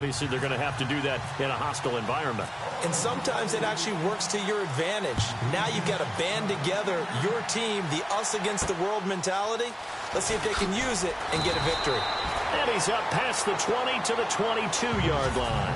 Obviously, they're going to have to do that in a hostile environment. And sometimes it actually works to your advantage. Now you've got to band together your team, the us against the world mentality. Let's see if they can use it and get a victory. And he's up past the 20 to the 22-yard line.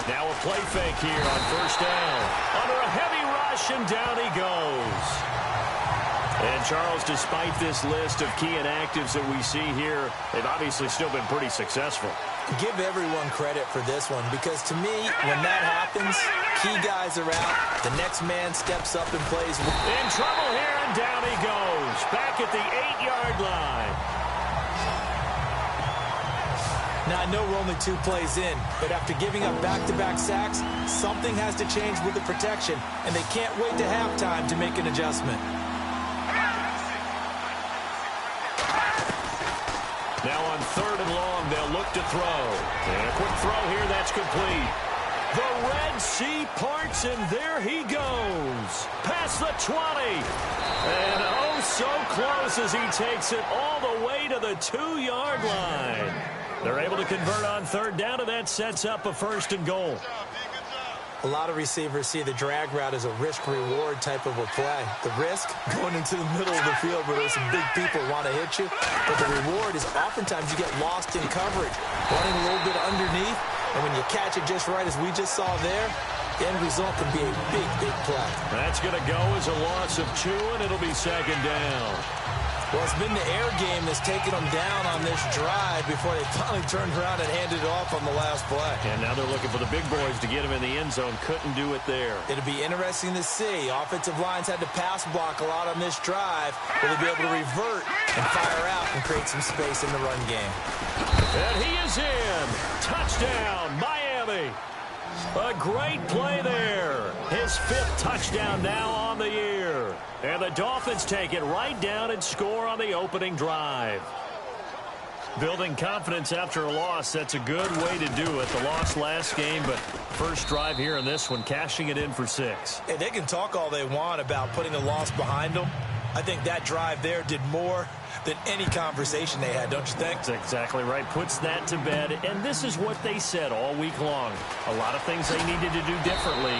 Now a play fake here on first down. Under a heavy rush, and down he goes. And, Charles, despite this list of key inactives that we see here, they've obviously still been pretty successful. Give everyone credit for this one, because to me, when that happens, key guys are out, the next man steps up and plays. In trouble here, and down he goes. Back at the 8-yard line. Now, I know we're only 2 plays in, but after giving up back-to-back sacks, something has to change with the protection, and they can't wait to halftime to make an adjustment. Now on 3rd and long, they'll look to throw. And a quick throw here, that's complete. The Red Sea parts, and there he goes. Past the 20. And oh, so close as he takes it all the way to the 2-yard line. They're able to convert on 3rd down, and that sets up a 1st and goal. A lot of receivers see the drag route as a risk-reward type of a play. The risk, going into the middle of the field where there's some big people want to hit you. But the reward is oftentimes you get lost in coverage, running a little bit underneath. And when you catch it just right, as we just saw there, the end result can be a big, big play. That's going to go as a loss of 2, and it'll be 2nd down. Well, it's been the air game that's taken them down on this drive before they finally turned around and handed it off on the last play. And now they're looking for the big boys to get him in the end zone. Couldn't do it there. It'll be interesting to see. Offensive lines had to pass block a lot on this drive. Will they be able to revert and fire out and create some space in the run game? And he is in. Touchdown, Miami. A great play there. His 5th touchdown now on the year. And the Dolphins take it right down and score on the opening drive. Building confidence after a loss, that's a good way to do it. The loss last game, but first drive here in this one, cashing it in for 6. Hey, they can talk all they want about putting a loss behind them. I think that drive there did more than any conversation they had, don't you think? That's exactly right. Puts that to bed. And this is what they said all week long. A lot of things they needed to do differently.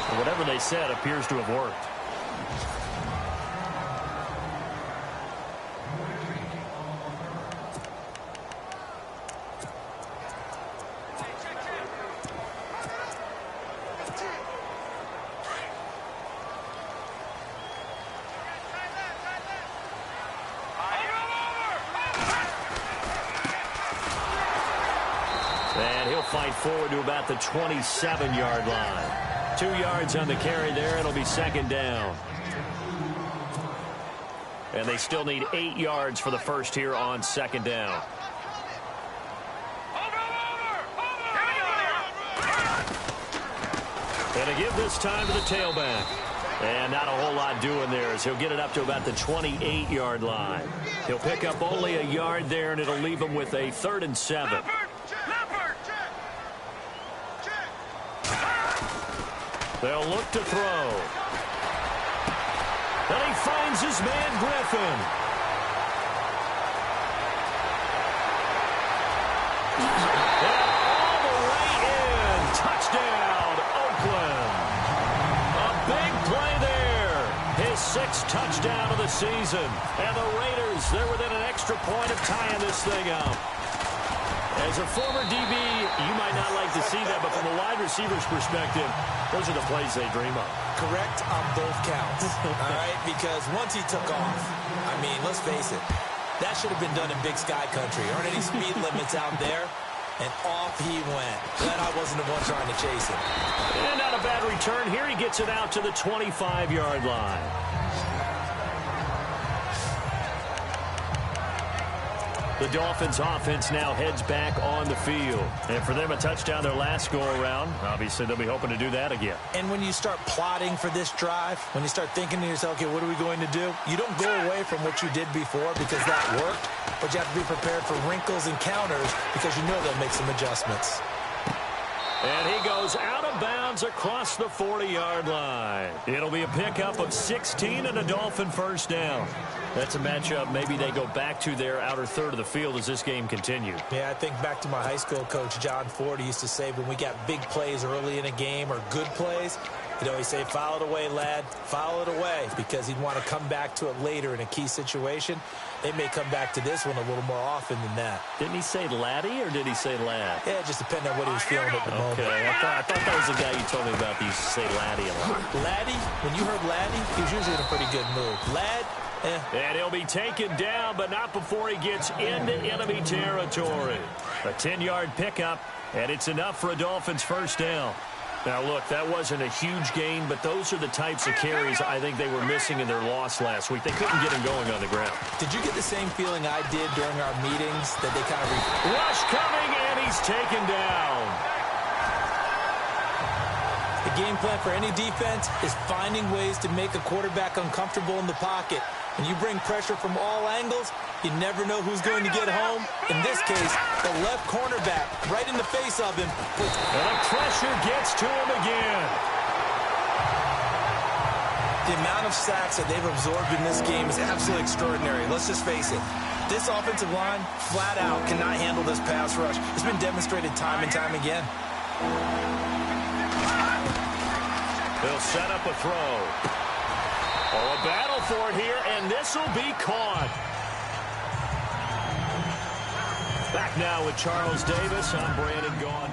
But whatever they said appears to have worked. And he'll fight forward to about the 27-yard line. 2 yards on the carry there. It'll be 2nd down. And they still need 8 yards for the first here on 2nd down. And a give this time to the tailback. And not a whole lot doing there as he'll get it up to about the 28-yard line. He'll pick up only a yard there, and it'll leave him with a 3rd and 7. They'll look to throw. And he finds his man, Griffin. And all the way in. Touchdown, Oakland. A big play there. His 6th touchdown of the season. And the Raiders, they're within an extra point of tying this thing up. As a former DB, you might not like to see that, but from a wide receiver's perspective, those are the plays they dream of. Correct on both counts, all right? Because once he took off, I mean, let's face it, that should have been done in Big Sky Country. Aren't any speed limits out there? And off he went. Glad I wasn't the one trying to chase him. And not a bad return here. He gets it out to the 25-yard line. The Dolphins offense now heads back on the field. And for them, a touchdown their last go-around. Obviously, they'll be hoping to do that again. And when you start plotting for this drive, when you start thinking to yourself, okay, what are we going to do? You don't go away from what you did before because that worked, but you have to be prepared for wrinkles and counters because you know they'll make some adjustments. And he goes out of bounds across the 40-yard line. It'll be a pickup of 16 and a Dolphin first down. That's a matchup maybe they go back to their outer third of the field as this game continues. Yeah, I think back to my high school coach, John Ford. He used to say when we got big plays early in a game or good plays, he'd always say, foul it away, lad, foul it away, because he'd want to come back to it later in a key situation. They may come back to this one a little more often than that. Didn't he say laddie or did he say lad? Yeah, it just depended on what he was feeling at the moment. Okay, I thought that was the guy you told me about that used to say laddie a lot. Laddie, when you heard laddie, he was usually in a pretty good mood. Lad, And he'll be taken down, but not before he gets into enemy territory. A 10-yard pickup, and it's enough for a Dolphins first down. Now, look, that wasn't a huge gain, but those are the types of carries I think they were missing in their loss last week. They couldn't get him going on the ground. Did you get the same feeling I did during our meetings that they kind of... Rush coming, and he's taken down. The game plan for any defense is finding ways to make a quarterback uncomfortable in the pocket. When you bring pressure from all angles, you never know who's going to get home. In this case, the left cornerback right in the face of him. And the pressure gets to him again. The amount of sacks that they've absorbed in this game is absolutely extraordinary. Let's just face it. This offensive line, flat out, cannot handle this pass rush. It's been demonstrated time and time again. They'll set up a throw. Oh, a battle for it here, and this will be caught. Back now with Charles Davis. I'm Brandon Gaughan.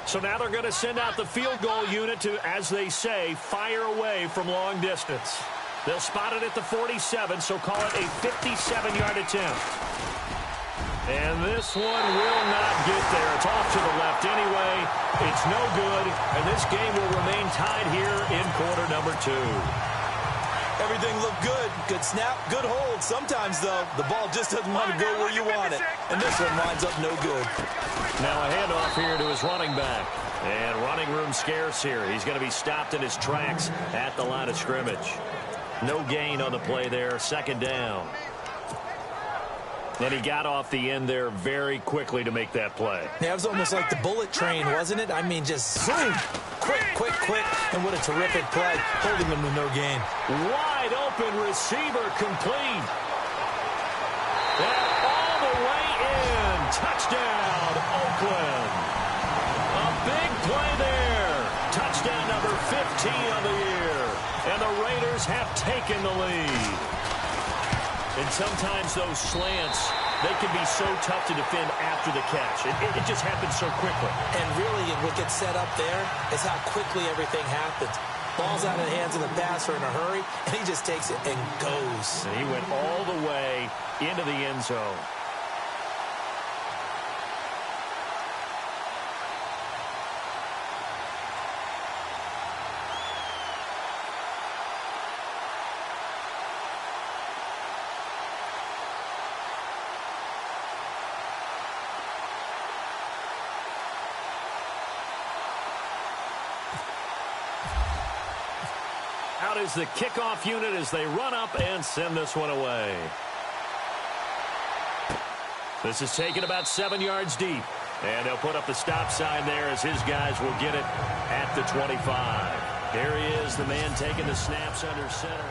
So now they're going to send out the field goal unit to, as they say, fire away from long distance. They'll spot it at the 47, so call it a 57-yard attempt. And this one will not get there. It's off to the left anyway. It's no good, and this game will remain tied here in quarter number 2. Everything looked good. Good snap, good hold. Sometimes, though, the ball just doesn't want to go where you want it. And this one winds up no good. Now a handoff here to his running back. And running room scarce here. He's going to be stopped in his tracks at the line of scrimmage. No gain on the play there. Second down. And he got off the end there very quickly to make that play. Yeah, it was almost like the bullet train, wasn't it? I mean, just zoom. Quick, quick, quick. And what a terrific play, holding them to no gain. Wide open receiver complete. And all the way in. Touchdown, Oakland. A big play there. Touchdown number 15 of the year. And the Raiders have taken the lead. And sometimes those slants, they can be so tough to defend after the catch. It just happens so quickly. And really, what gets set up there is how quickly everything happens. Ball's out of the hands of the passer in a hurry, and he just takes it and goes. And he went all the way into the end zone. Out is the kickoff unit as they run up and send this one away. This is taken about 7 yards deep. And they'll put up the stop sign there as his guys will get it at the 25. There he is, the man taking the snaps under center.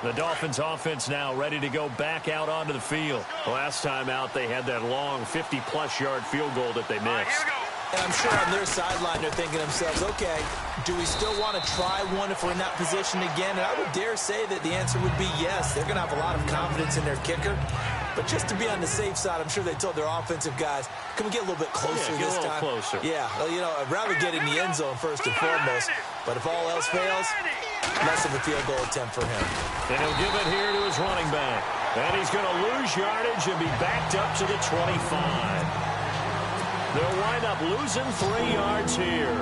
The Dolphins offense now ready to go back out onto the field. Last time out, they had that long 50-plus yard field goal that they missed. And I'm sure on their sideline they're thinking to themselves, okay, do we still want to try one if we're in that position again? And I would dare say that the answer would be yes. They're going to have a lot of confidence in their kicker. But just to be on the safe side, I'm sure they told their offensive guys, can we get a little bit closer this time? Closer. Yeah, well, you know, I'd rather get in the end zone first and foremost. But if all else fails, less of a field goal attempt for him. And he'll give it here to his running back. And he's going to lose yardage and be backed up to the 25. They'll wind up losing 3 yards here.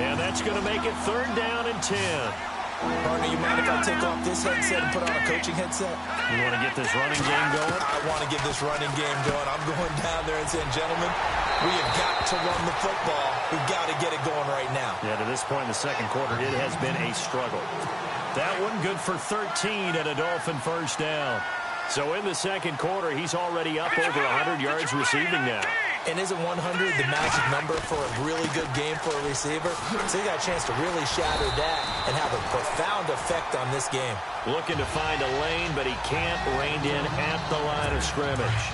And that's going to make it 3rd down and 10. Partner, you mind if I take off this headset and put on a coaching headset? You want to get this running game going? I want to get this running game going. I'm going down there and saying, gentlemen, we have got to run the football. We've got to get it going right now. Yeah, to this point in the second quarter, it has been a struggle. That one good for 13 and a Dolphin first down. So in the second quarter, he's already up over 100 yards receiving now. And isn't 100 the magic number for a really good game for a receiver? So he got a chance to really shatter that and have a profound effect on this game. Looking to find a lane, but he can't rein in at the line of scrimmage.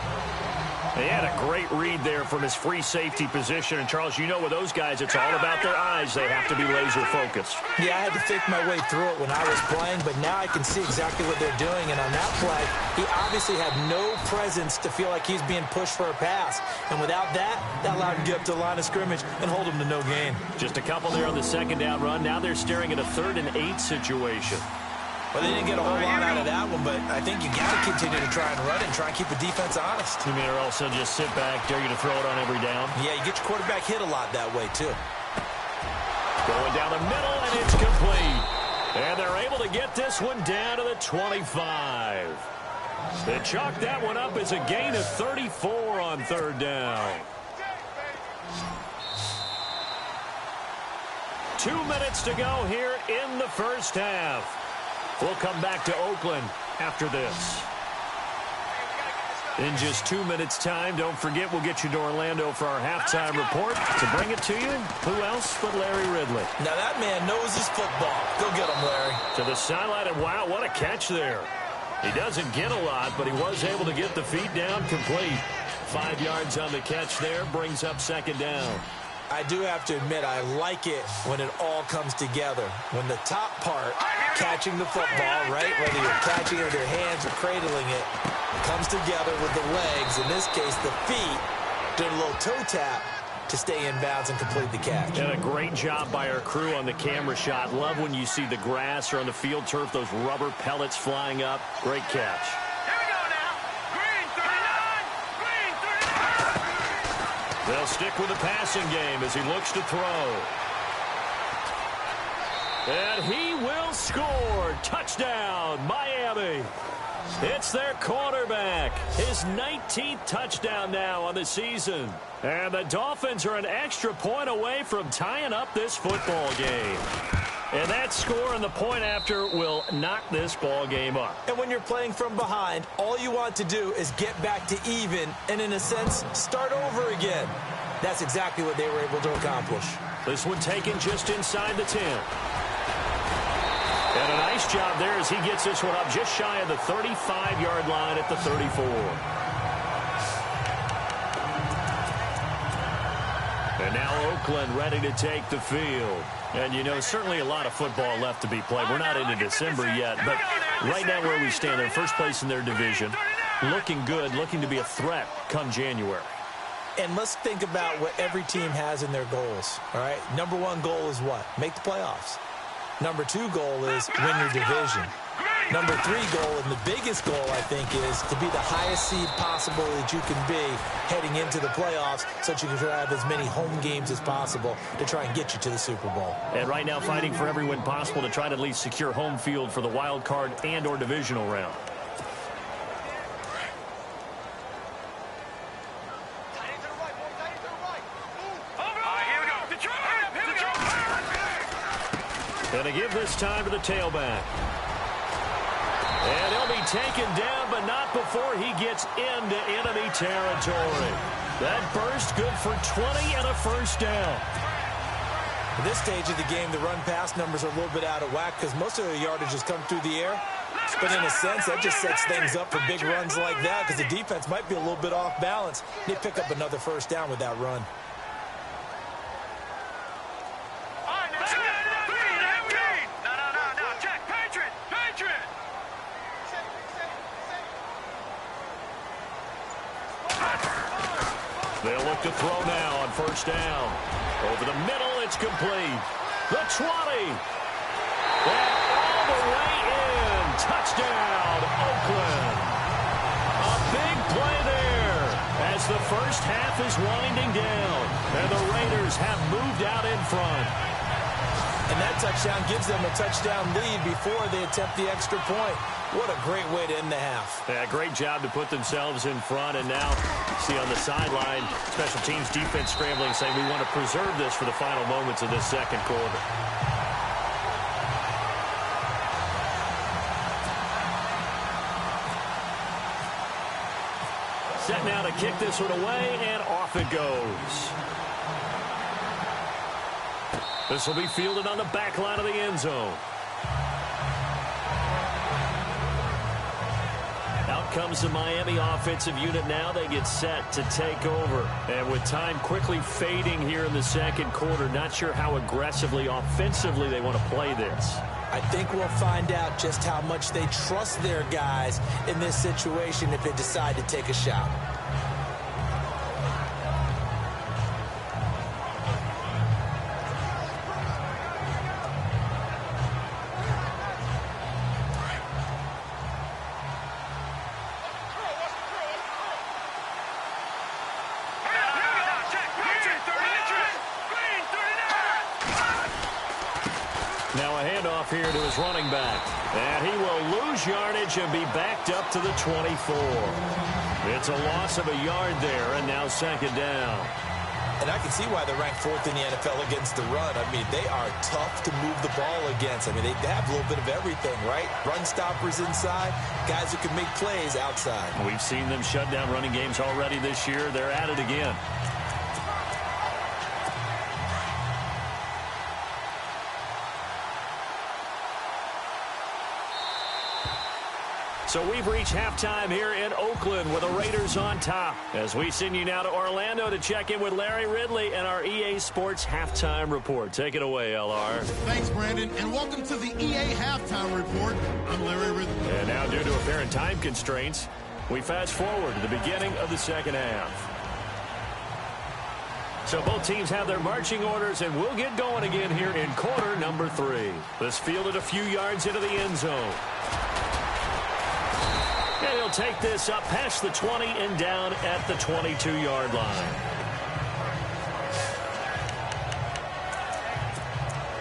He had a great read there from his free safety position. And, Charles, you know with those guys, it's all about their eyes. They have to be laser-focused. Yeah, I had to think my way through it when I was playing, but now I can see exactly what they're doing. And on that play, he obviously had no presence to feel like he's being pushed for a pass. And without that, that allowed him to get up to the line of scrimmage and hold him to no gain. Just a couple there on the second down run. Now they're staring at a 3rd and 8 situation. Well, they didn't get a whole lot out of that one, but I think you got to continue to try and run it and try and keep the defense honest. You mean, or also just sit back, dare you to throw it on every down? Yeah, you get your quarterback hit a lot that way, too. Going down the middle, and it's complete. And they're able to get this one down to the 25. They chalk that one up as a gain of 34 on 3rd down. 2 minutes to go here in the first half. We'll come back to Oakland after this. In just 2 minutes' time, don't forget we'll get you to Orlando for our halftime report. To bring it to you, who else but Larry Ridley? Now that man knows his football. Go get him, Larry. To the sideline, and wow, what a catch there. He doesn't get a lot, but he was able to get the feet down complete. 5 yards on the catch there, brings up 2nd down. I do have to admit, I like it when it all comes together. When the top part, catching the football, right, whether you're catching it with your hands or cradling it, comes together with the legs, in this case the feet, doing a little toe tap to stay in bounds and complete the catch. And a great job by our crew on the camera shot. Love when you see the grass or on the field turf, those rubber pellets flying up. Great catch. They'll stick with the passing game as he looks to throw. And he will score. Touchdown, Miami. It's their quarterback. His 19th touchdown now on the season. And the Dolphins are an extra point away from tying up this football game. And that score and the point after will knock this ball game up. And when you're playing from behind, all you want to do is get back to even and, in a sense, start over again. That's exactly what they were able to accomplish. This one taken just inside the 10. And a nice job there as he gets this one up just shy of the 35-yard line at the 34. And now Oakland ready to take the field. And, you know, certainly a lot of football left to be played. We're not into December yet, but right now where we stand, they're first place in their division. Looking good, looking to be a threat come January. And let's think about what every team has in their goals, all right? Number 1 goal is what? Make the playoffs. Number 2 goal is win your division. Number 3 goal, and the biggest goal, I think, is to be the highest seed possible that you can be heading into the playoffs so that you can have as many home games as possible to try and get you to the Super Bowl. And right now fighting for every win possible to try to at least secure home field for the wild card and or divisional round. And to give this time to the tailback. And he'll be taken down, but not before he gets into enemy territory. That burst good for 20 and a first down. At this stage of the game, the run-pass numbers are a little bit out of whack because most of the yardage has come through the air. But in a sense, that just sets things up for big runs like that because the defense might be a little bit off balance. They pick up another first down with that run. They'll look to throw now on first down. Over the middle, it's complete. The 20. And all the way in. Touchdown, Oakland. A big play there as the first half is winding down. And the Raiders have moved out in front. And that touchdown gives them a touchdown lead before they attempt the extra point. What a great way to end the half. Yeah, great job to put themselves in front. And now, see on the sideline, special teams defense scrambling, saying we want to preserve this for the final moments of this second quarter. Set now to kick this one away, and off it goes. This will be fielded on the back line of the end zone. Out comes the Miami offensive unit now. They get set to take over. And with time quickly fading here in the second quarter, not sure how aggressively, offensively they want to play this. I think we'll find out just how much they trust their guys in this situation if they decide to take a shot. Now a handoff here to his running back. And he will lose yardage and be backed up to the 24. It's a loss of a yard there, and now second down. And I can see why they're ranked fourth in the NFL against the run. I mean, they are tough to move the ball against. I mean, they have a little bit of everything, right? Run stoppers inside, guys who can make plays outside. We've seen them shut down running games already this year. They're at it again. So we've reached halftime here in Oakland with the Raiders on top. As we send you now to Orlando to check in with Larry Ridley and our EA Sports Halftime Report. Take it away, LR. Thanks, Brandon, and welcome to the EA Halftime Report. I'm Larry Ridley. And now, due to apparent time constraints, we fast forward to the beginning of the second half. So both teams have their marching orders, and we'll get going again here in quarter number 3. This fielded a few yards into the end zone. And he'll take this up past the 20 and down at the 22-yard line.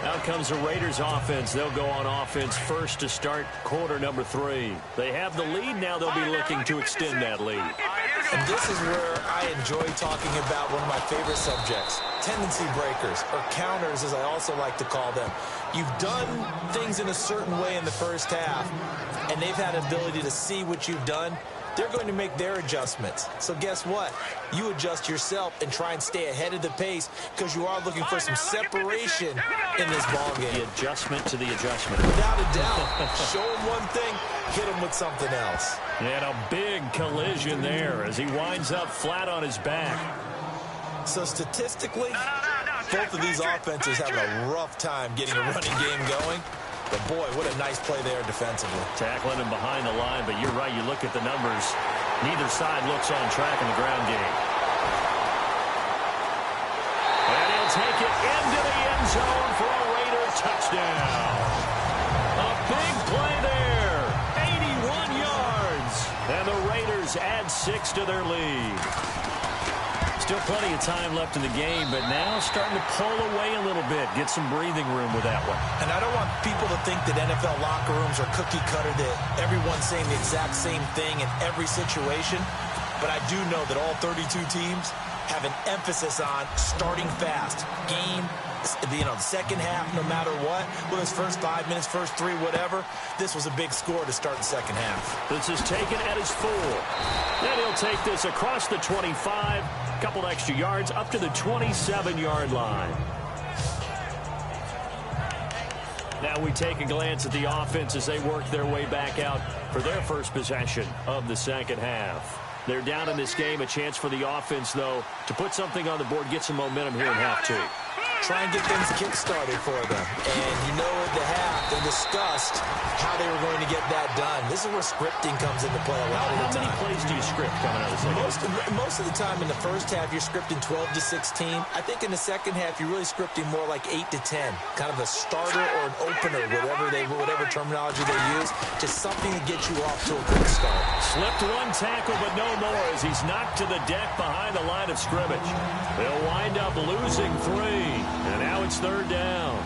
Out comes the Raiders offense. They'll go on offense first to start quarter number 3. They have the lead. Now they'll be looking to extend that lead. And this is where I enjoy talking about one of my favorite subjects, tendency breakers, or counters as I also like to call them. You've done things in a certain way in the first half, and they've had an ability to see what you've done. They're going to make their adjustments. So guess what? You adjust yourself and try and stay ahead of the pace because you are looking for some separation in this ball game. The adjustment to the adjustment. Without a doubt. Show them one thing, hit them with something else. And a big collision there as he winds up flat on his back. So statistically, both of these offenses have a rough time getting a running game going. But, boy, what a nice play there defensively. Tackling him behind the line, but you're right. You look at the numbers. Neither side looks on track in the ground game. And he'll take it into the end zone for a Raider touchdown. A big play there. 81 yards. And the Raiders add 6 to their lead. Still plenty of time left in the game, but now starting to pull away a little bit. Get some breathing room with that one. And I don't want people to think that NFL locker rooms are cookie cutter, that everyone's saying the exact same thing in every situation. But I do know that all 32 teams have an emphasis on starting fast. Game, the second half, no matter what, whether it's first 5 minutes, first 3, whatever, this was a big score to start the second half. This is taken at his 4. Then he'll take this across the 25, a couple extra yards, up to the 27-yard line. Now we take a glance at the offense as they work their way back out for their first possession of the second half. They're down in this game. A chance for the offense, though, to put something on the board, get some momentum here in half 2. Try and get things kick-started for them. And you know at the half, they discussed how they were going to get that done. This is where scripting comes into play a lot of the time. How many plays do you script coming out of the second half? Most of the time in the first half, you're scripting 12 to 16. I think in the second half, you're really scripting more like 8 to 10. Kind of a starter or an opener, whatever terminology they use. Just something to get you off to a quick start. Slipped one tackle, but no more as he's knocked to the deck behind the line of scrimmage. They'll wind up losing 3. And now it's third down.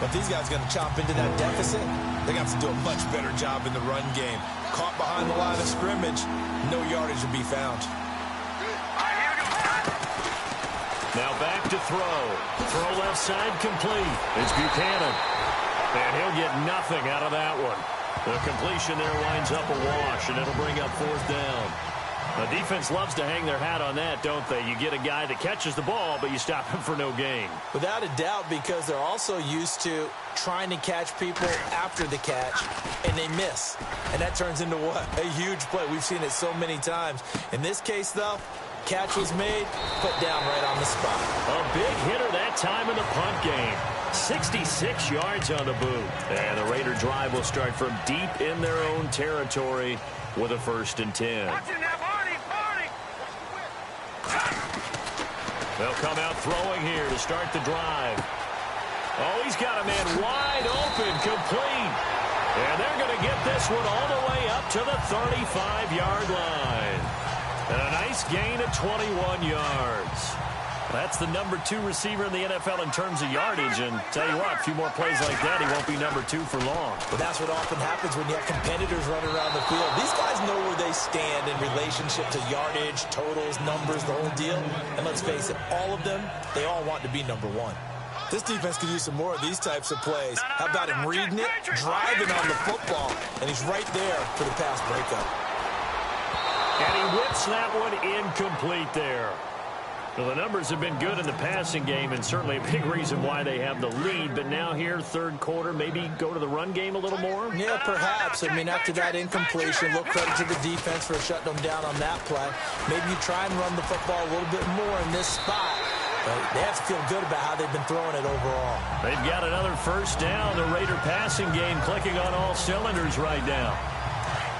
But these guys are going to chop into that deficit. They're going to have to do a much better job in the run game. Caught behind the line of scrimmage, no yardage will be found. Now back to throw. Throw left side complete. It's Buchanan. And he'll get nothing out of that one. The completion there winds up a wash, and it'll bring up fourth down. The defense loves to hang their hat on that, don't they? You get a guy that catches the ball, but you stop him for no gain. Without a doubt, because they're also used to trying to catch people after the catch, and they miss. And that turns into what? A huge play. We've seen it so many times. In this case, though, catch was made, put down right on the spot. A big hitter that time in the punt game. 66 yards on the boot. And the Raider drive will start from deep in their own territory with a 1st and 10. They'll come out throwing here to start the drive. Oh, he's got a man wide open, complete. And they're going to get this one all the way up to the 35-yard line. And a nice gain of 21 yards. That's the number 2 receiver in the NFL in terms of yardage. And tell you what, a few more plays like that, he won't be number 2 for long. But that's what often happens when you have competitors running around the field. These guys know where they stand in relationship to yardage, totals, numbers, the whole deal. And let's face it, all of them, they all want to be number 1. This defense could use some more of these types of plays. How about him reading it, driving on the football, and he's right there for the pass breakup. And he whips that one incomplete there. Well, the numbers have been good in the passing game, and certainly a big reason why they have the lead. But now here, third quarter, maybe go to the run game a little more? Yeah, perhaps. I mean, after that incompletion, a little credit to the defense for shutting them down on that play. Maybe you try and run the football a little bit more in this spot. But they have to feel good about how they've been throwing it overall. They've got another first down. The Raider passing game clicking on all cylinders right now.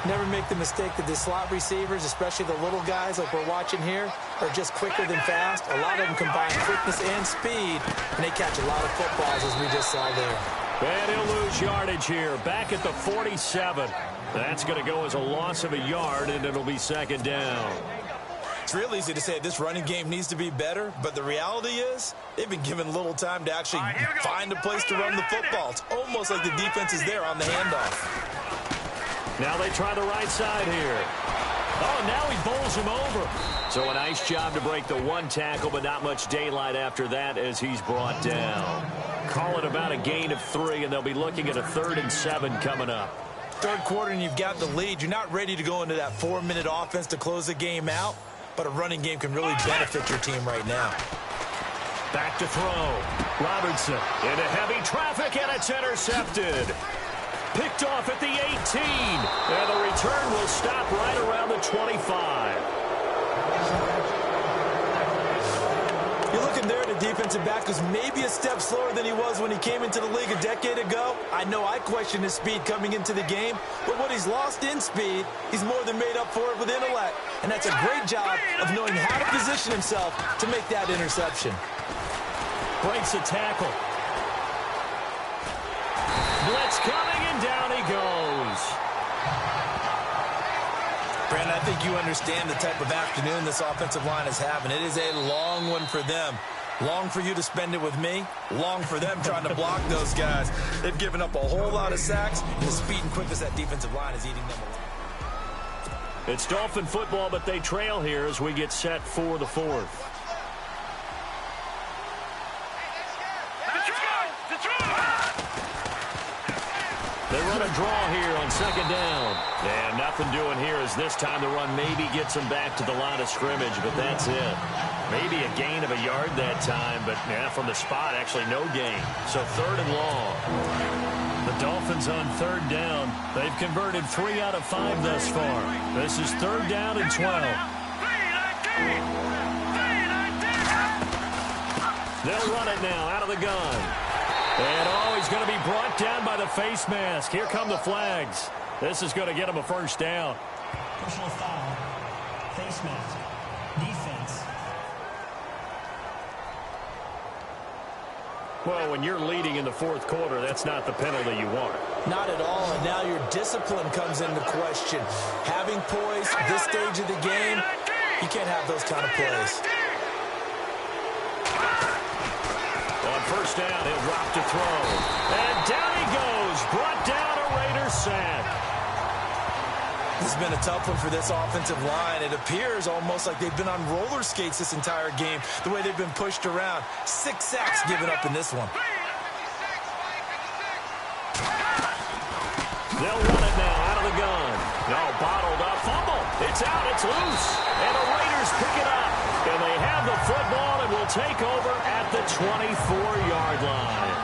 Never make the mistake that the slot receivers, especially the little guys like we're watching here, are just quicker than fast. A lot of them combine quickness and speed, and they catch a lot of footballs, as we just saw there. And he'll lose yardage here. Back at the 47. That's going to go as a loss of a yard, and it'll be 2nd down. It's real easy to say this running game needs to be better, but the reality is they've been given little time to actually find a place to run the football. It's almost like the defense is there on the handoff. Now they try the right side here. Oh, now he bowls him over. So a nice job to break the 1 tackle, but not much daylight after that as he's brought down. Call it about a gain of 3, and they'll be looking at a 3rd and 7 coming up. Third quarter, and you've got the lead. You're not ready to go into that 4-minute offense to close the game out, but a running game can really benefit your team right now. Back to throw. Robertson into heavy traffic, and it's intercepted. Picked off at the 18. And the return will stop right around the 25. You're looking there at a defensive back who's maybe a step slower than he was when he came into the league a decade ago. I know I questioned his speed coming into the game, but what he's lost in speed, he's more than made up for it with intellect. And that's a great job of knowing how to position himself to make that interception. Breaks a tackle. Blitz coming, and down he goes. Brandon, I think you understand the type of afternoon this offensive line is having. It is a long one for them. Long for you to spend it with me. Long for them trying to block those guys. They've given up a whole lot of sacks, and the speed and quickness that defensive line is eating them alive. It's Dolphin football, but they trail here as we get set for the 4th. They run a draw here on 2nd down. And nothing doing here as this time the run maybe gets them back to the line of scrimmage, but that's it. Maybe a gain of a yard that time, but yeah, from the spot, actually no gain. So 3rd and long. The Dolphins on 3rd down. They've converted 3 out of 5 thus far. This is 3rd down and 12. They'll run it now out of the gun. And, oh, he's going to be brought down by the face mask. Here come the flags. This is going to get him a 1st down. Personal foul. Face mask. Defense. Well, when you're leading in the 4th quarter, that's not the penalty you want. Not at all, and now your discipline comes into question. Having poise at this stage of the game, you can't have those kind of plays. On first down. He'll drop to throw. And down he goes. Brought down a Raiders sack. This has been a tough one for this offensive line. It appears almost like they've been on roller skates this entire game, the way they've been pushed around. 6 sacks given up in this one. They'll run it now out of the gun. No, bottled up. Fumble. It's out. It's loose. And the Raiders pick it up. And they have the football and will take over at the 24-yard line.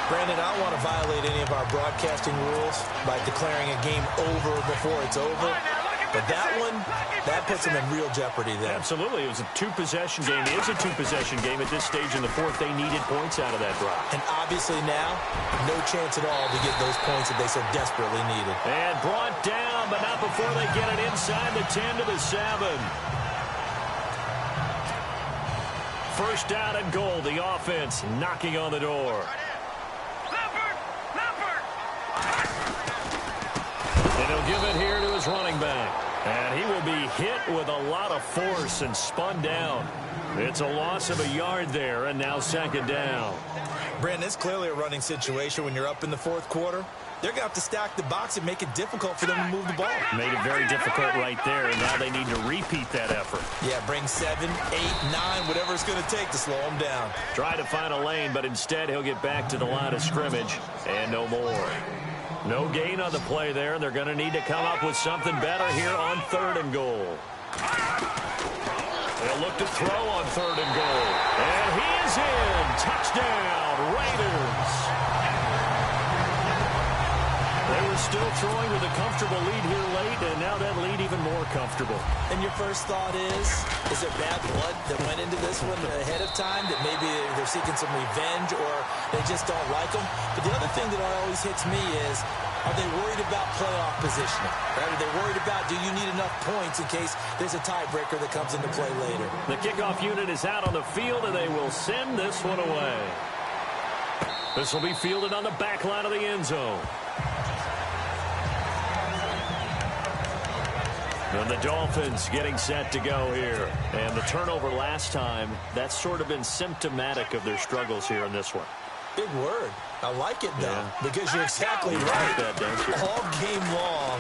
Brandon, I don't want to violate any of our broadcasting rules by declaring a game over before it's over. But that one, that puts them in real jeopardy there. Absolutely. It was a two-possession game. It is a two-possession game. At this stage in the fourth, they needed points out of that drive. And obviously now, no chance at all to get those points that they so desperately needed. And brought down, but not before they get it inside the 10 to the 7. First down and goal. The offense knocking on the door. And he'll give it here to his running back. And he will be hit with a lot of force and spun down. It's a loss of a yard there, and now second down. Brandon, it's clearly a running situation when you're up in the fourth quarter. They're going to have to stack the box and make it difficult for them to move the ball. Made it very difficult right there, and now they need to repeat that effort. Yeah, bring 7, 8, 9, whatever it's going to take to slow them down. Try to find a lane, but instead he'll get back to the line of scrimmage, and no more. No gain on the play there, and they're going to need to come up with something better here on third and goal. They'll look to throw on third and goal. And he is in. Touchdown, Raiders. They were still throwing with a comfortable lead here late, and now that lead even more comfortable. And your first thought is there bad blood that went into this one ahead of time, that maybe they're seeking some revenge or they just don't like them? But the other thing that always hits me is, are they worried about playoff positioning? Right? Are they worried about, do you need enough points in case there's a tiebreaker that comes into play later? The kickoff unit is out on the field, and they will send this one away. This will be fielded on the back line of the end zone. And the Dolphins getting set to go here. And the turnover last time, that's sort of been symptomatic of their struggles here in this one. Big word. I like it, though, Yeah. because you're exactly You right. like that, don't you? All game long,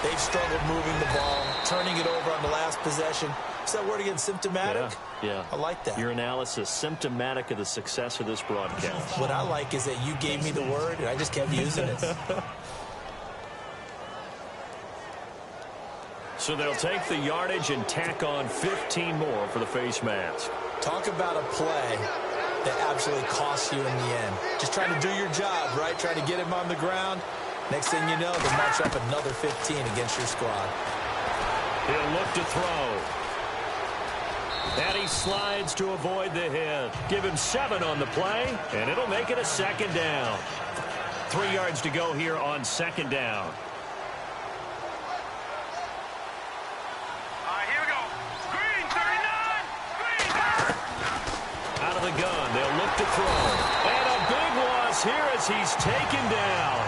they've struggled moving the ball, turning it over on the last possession. Is that word again, symptomatic? Yeah. I like that. Your analysis, symptomatic of the success of this broadcast. What I like is that you gave me the word, and I just kept using it. So they'll take the yardage and tack on 15 more for the face mask. Talk about a play that absolutely costs you in the end. Just trying to do your job, right? Trying to get him on the ground. Next thing you know, they march up another 15 against your squad. He'll look to throw. And he slides to avoid the hit. Give him 7 on the play, and it'll make it a second down. 3 yards to go here on second down. The gun. They'll look to throw. And a big loss here as he's taken down.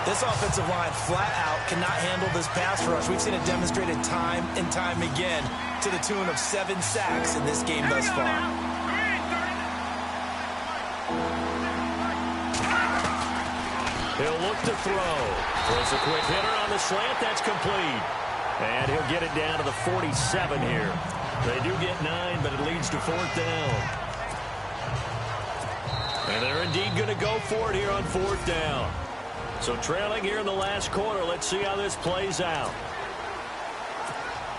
This offensive line flat out cannot handle this pass rush. We've seen it demonstrated time and time again to the tune of 7 sacks in this game thus far. He'll look to throw. Throws a quick hitter on the slant. That's complete. And he'll get it down to the 47 here. They do get 9, but it leads to 4th down. And they're indeed going to go for it here on 4th down. So trailing here in the last quarter. Let's see how this plays out.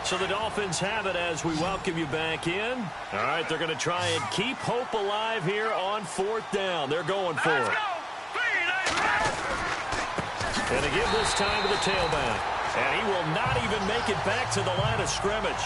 So the Dolphins have it as we welcome you back in. All right, they're going to try and keep hope alive here on 4th down. They're going for it. And they give this time to the tailback. And he will not even make it back to the line of scrimmage.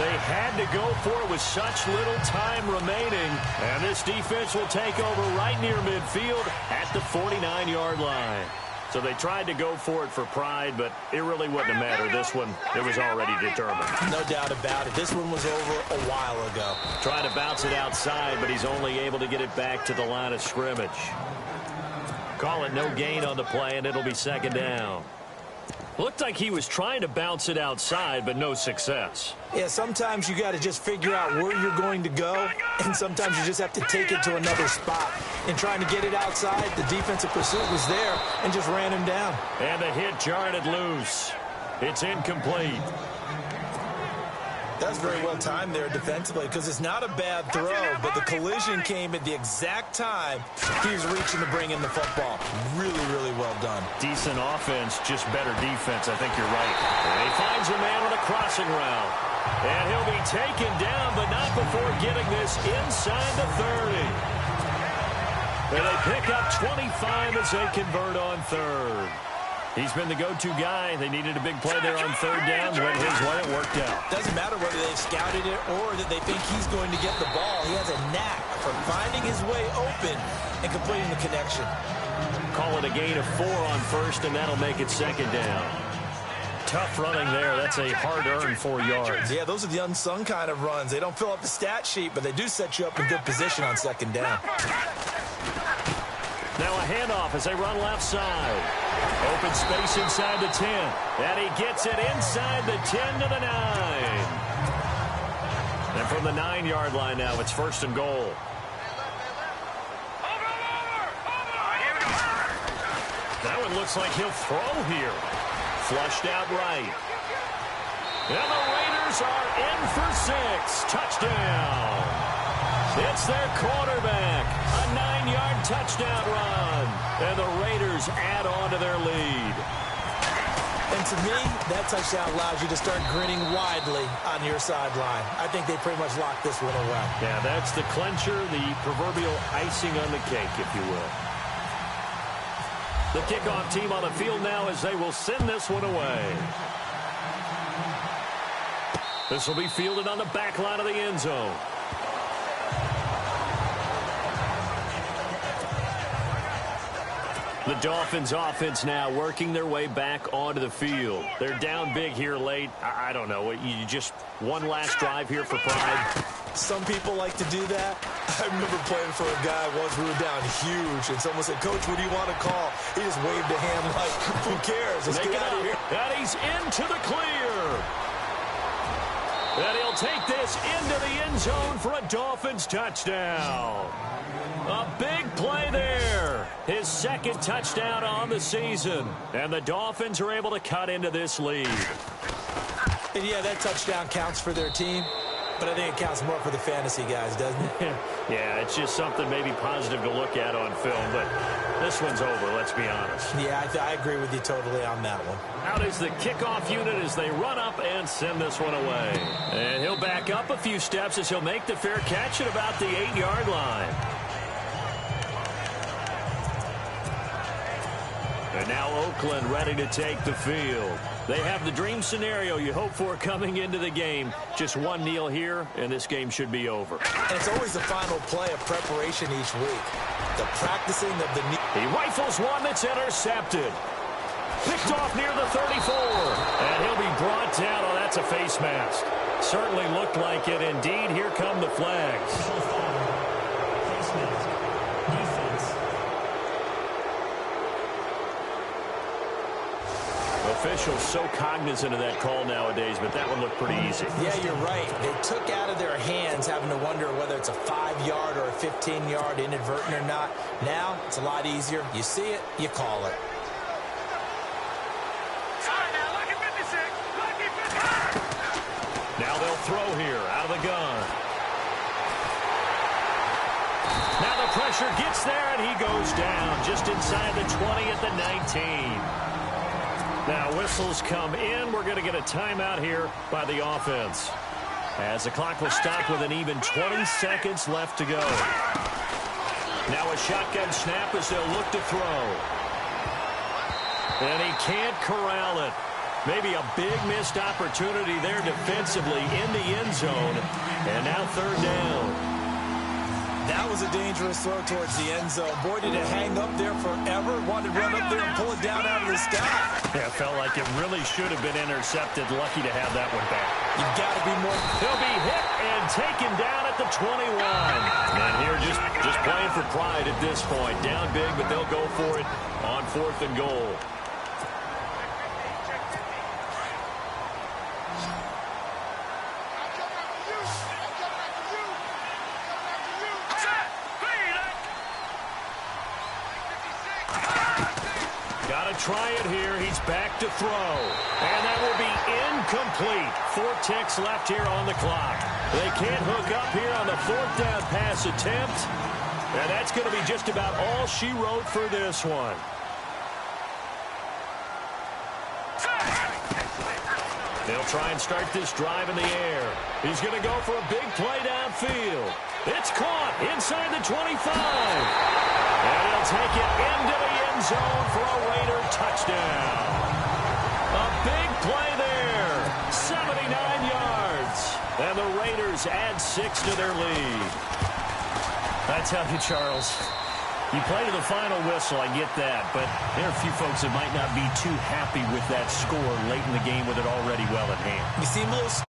They had to go for it with such little time remaining. And this defense will take over right near midfield at the 49-yard line. So they tried to go for it for pride, but it really wouldn't have mattered. This one, it was already determined. No doubt about it. This one was over a while ago. Trying to bounce it outside, but he's only able to get it back to the line of scrimmage. Call it no gain on the play, and it'll be second down. Looked like he was trying to bounce it outside, but no success. Yeah, sometimes you got to just figure out where you're going to go, and sometimes you just have to take it to another spot. In trying to get it outside, the defensive pursuit was there and just ran him down. And the hit jarred it loose. It's incomplete. That's very well timed there defensively because it's not a bad throw, but the collision came at the exact time he was reaching to bring in the football. Really, really well done. Decent offense, just better defense. I think you're right. And he finds a man on a crossing route. And he'll be taken down, but not before getting this inside the 30. And they pick up 25 as they convert on third. He's been the go-to guy. They needed a big play there on third down. Went his way. It worked out. Doesn't matter whether they've scouted it or that they think he's going to get the ball. He has a knack for finding his way open and completing the connection. Call it a gain of 4 on first, and that'll make it second down. Tough running there. That's a hard-earned 4 yards. Yeah, those are the unsung kind of runs. They don't fill up the stat sheet, but they do set you up in good position on second down. Now a handoff as they run left side. Open space inside the 10. And he gets it inside the 10 to the 9. And from the 9-yard line now, it's first and goal. That one looks like he'll throw here. Flushed out right. And the Raiders are in for 6. Touchdown. It's their quarterback. A 9-yard touchdown run. And the Raiders add on to their lead. And to me, that touchdown allows you to start grinning widely on your sideline. I think they pretty much locked this one away. Yeah, that's the clincher, the proverbial icing on the cake, if you will. The kickoff team on the field now as they will send this one away. This will be fielded on the back line of the end zone. The Dolphins offense now working their way back onto the field. They're down big here late. I don't know. You just one last drive here for pride. Some people like to do that. I remember playing for a guy once. We were down huge, and someone said, "Coach, what do you want to call?" He just waved a hand like, "Who cares? Let's get out of here." And he's into the clear. And he'll take this into the end zone for a Dolphins touchdown. A big play there. His second touchdown on the season. And the Dolphins are able to cut into this lead. And yeah, that touchdown counts for their team, but I think it counts more for the fantasy guys, doesn't it? Yeah, it's just something maybe positive to look at on film, but this one's over, let's be honest. Yeah, I agree with you totally on that one. Out is the kickoff unit as they run up and send this one away. And he'll back up a few steps as he'll make the fair catch at about the 8-yard line. And now Oakland ready to take the field. They have the dream scenario you hope for coming into the game. Just one kneel here, and this game should be over. And it's always the final play of preparation each week. The practicing of the knee. He rifles one that's intercepted. Picked off near the 34. And he'll be brought down. Oh, that's a face mask. Certainly looked like it. Indeed, here come the flags. Face mask. Defense. Officials so cognizant of that call nowadays, but that one looked pretty easy. Yeah, you're right. They took out of their hands having to wonder whether it's a 5-yard or a 15-yard inadvertent or not. Now, it's a lot easier. You see it, you call it. Now they'll throw here out of the gun. Now the pressure gets there, and he goes down just inside the 20 at the 19. Now whistles come in. We're going to get a timeout here by the offense, as the clock will stop with an even 20 seconds left to go. Now a shotgun snap as they'll look to throw. And he can't corral it. Maybe a big missed opportunity there defensively in the end zone. And now third down. That was a dangerous throw towards the end zone. Boy, did it hang up there forever. Wanted to run up there and pull it down out of the sky. Yeah, felt like it really should have been intercepted. Lucky to have that one back. You've got to be more. He'll be hit and taken down at the 21. And here just playing for pride at this point. Down big, but they'll go for it on 4th and goal. to try it here. He's back to throw. And that will be incomplete. 4 ticks left here on the clock. They can't hook up here on the 4th down pass attempt. And that's going to be just about all she wrote for this one. They'll try and start this drive in the air. He's going to go for a big play downfield. It's caught inside the 25. And he'll take it into the end zone for a Raider touchdown. A big play there. 79 yards. And the Raiders add 6 to their lead. I tell you, Charles, you play to the final whistle, I get that, but there are a few folks that might not be too happy with that score late in the game with it already well at hand. You seem a little